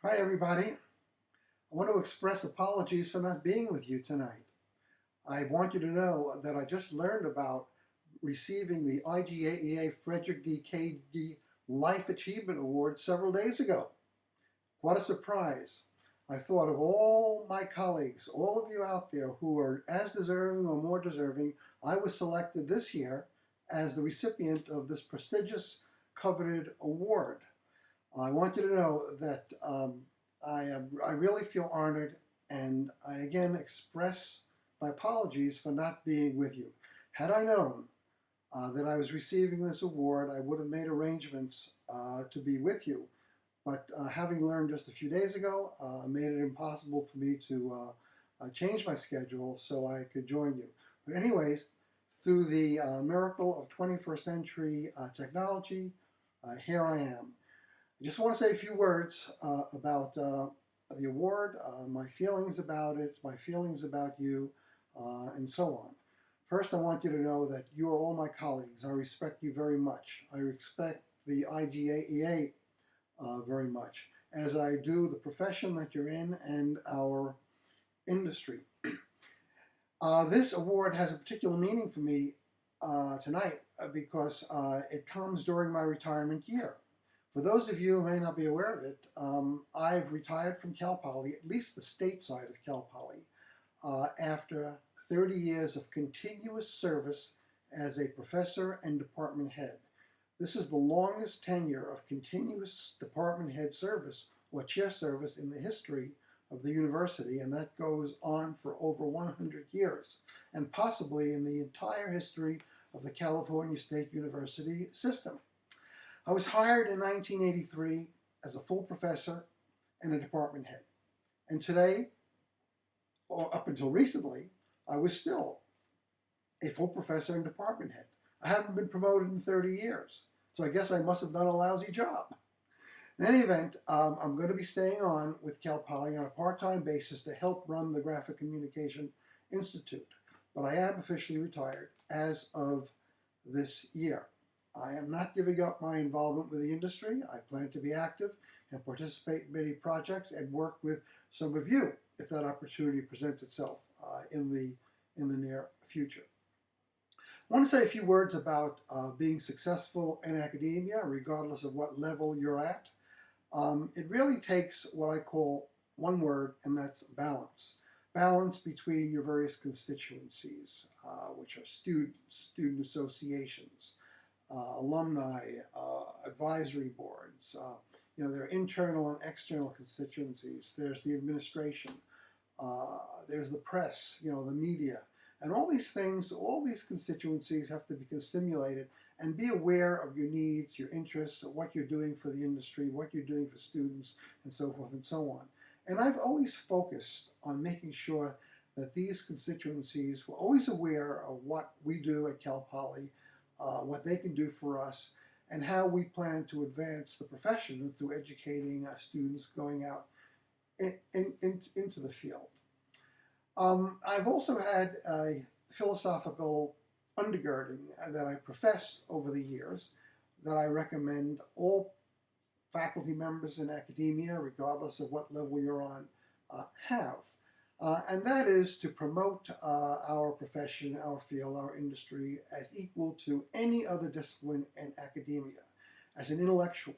Hi everybody. I want to express apologies for not being with you tonight. I want you to know that I just learned about receiving the IGAEA Frederick D. Kagy Life Achievement Award several days ago. What a surprise. I thought of all my colleagues, all of you out there who are as deserving or more deserving. I was selected this year as the recipient of this prestigious, coveted award. I want you to know that I really feel honored, and I again express my apologies for not being with you. Had I known that I was receiving this award, I would have made arrangements to be with you. But having learned just a few days ago, made it impossible for me to change my schedule so I could join you. But anyways, through the miracle of 21st century technology, here I am. I just want to say a few words about the award, my feelings about it, my feelings about you, and so on. First, I want you to know that you are all my colleagues. I respect you very much. I respect the IGAEA very much, as I do the profession that you're in and our industry. This award has a particular meaning for me tonight because it comes during my retirement year. For those of you who may not be aware of it, I've retired from Cal Poly, at least the state side of Cal Poly, after 30 years of continuous service as a professor and department head. This is the longest tenure of continuous department head service or chair service in the history of the university, and that goes on for over 100 years, and possibly in the entire history of the California State University system. I was hired in 1983 as a full professor and a department head. And today, or up until recently, I was still a full professor and department head. I haven't been promoted in 30 years, so I guess I must have done a lousy job. In any event, I'm going to be staying on with Cal Poly on a part-time basis to help run the Graphic Communication Institute, but I am officially retired as of this year. I am not giving up my involvement with the industry. I plan to be active and participate in many projects and work with some of you if that opportunity presents itself in the near future. I want to say a few words about being successful in academia, regardless of what level you're at. It really takes what I call one word, and that's balance. Balance between your various constituencies, which are students, student associations, alumni, advisory boards. There are internal and external constituencies. There's the administration. There's the press, the media. And all these things, all these constituencies have to be stimulated and be aware of your needs, your interests, what you're doing for the industry, what you're doing for students, and so forth and so on. And I've always focused on making sure that these constituencies were always aware of what we do at Cal Poly, what they can do for us, and how we plan to advance the profession through educating students going out into the field. I've also had a philosophical undergirding that I professed over the years that I recommend all faculty members in academia, regardless of what level you're on, have. And that is to promote our profession, our field, our industry as equal to any other discipline in academia, as an intellectual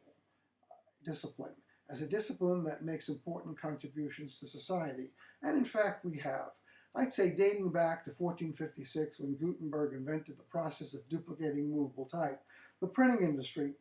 discipline, as a discipline that makes important contributions to society. And in fact, we have. I'd say dating back to 1456 when Gutenberg invented the process of duplicating movable type, the printing industry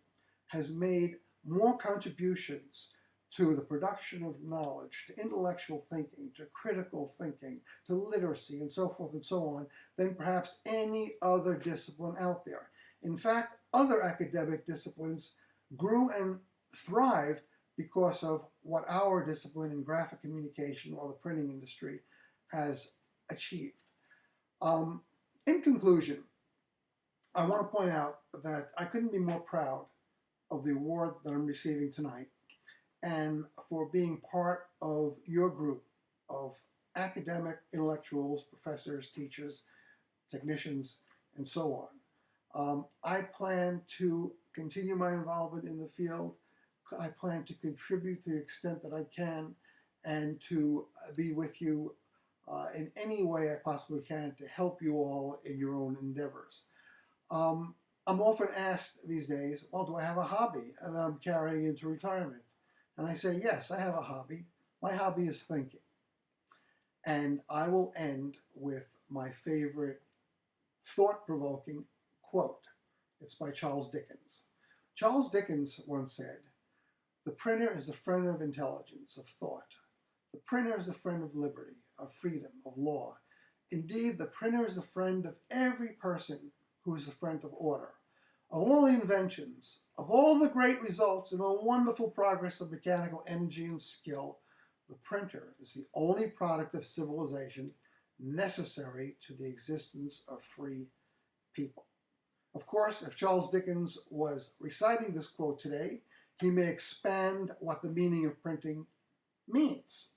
has made more contributions to the production of knowledge, to intellectual thinking, to critical thinking, to literacy, and so forth and so on, than perhaps any other discipline out there. In fact, other academic disciplines grew and thrived because of what our discipline in graphic communication or the printing industry has achieved. In conclusion, I want to point out that I couldn't be more proud of the award that I'm receiving tonight and for being part of your group of academic intellectuals, professors, teachers, technicians, and so on. I plan to continue my involvement in the field. I plan to contribute to the extent that I can and to be with you in any way I possibly can to help you all in your own endeavors. I'm often asked these days, well, do I have a hobby that I'm carrying into retirement? And I say, yes, I have a hobby. My hobby is thinking. And I will end with my favorite thought-provoking quote. It's by Charles Dickens. Charles Dickens once said, "The printer is the friend of intelligence, of thought. The printer is the friend of liberty, of freedom, of law. Indeed, the printer is the friend of every person who is the friend of order. Of all the inventions, of all the great results and the wonderful progress of mechanical energy and skill, the printer is the only product of civilization necessary to the existence of free people." Of course, if Charles Dickens was reciting this quote today, he may expand what the meaning of printing means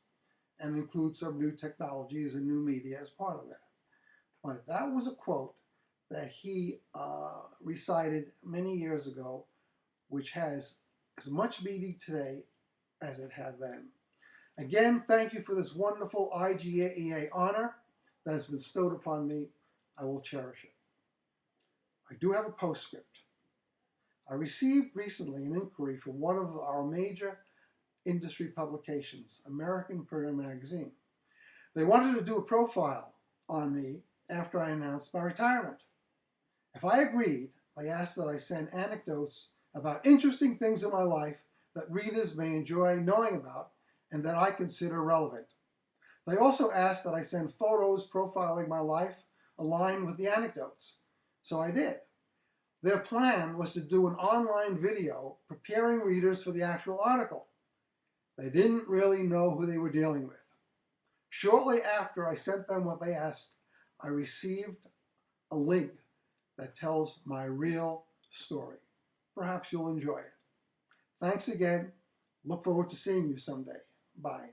and include some new technologies and new media as part of that. But that was a quote that he recited many years ago, which has as much meaning today as it had then. Again, thank you for this wonderful IGAEA honor that has been bestowed upon me. I will cherish it. I do have a postscript. I received recently an inquiry from one of our major industry publications, American Printer Magazine. They wanted to do a profile on me after I announced my retirement. If I agreed, they asked that I send anecdotes about interesting things in my life that readers may enjoy knowing about and that I consider relevant. They also asked that I send photos profiling my life aligned with the anecdotes. So I did. Their plan was to do an online video preparing readers for the actual article. They didn't really know who they were dealing with. Shortly after I sent them what they asked, I received a link that tells my real story. Perhaps you'll enjoy it. Thanks again. Look forward to seeing you someday. Bye.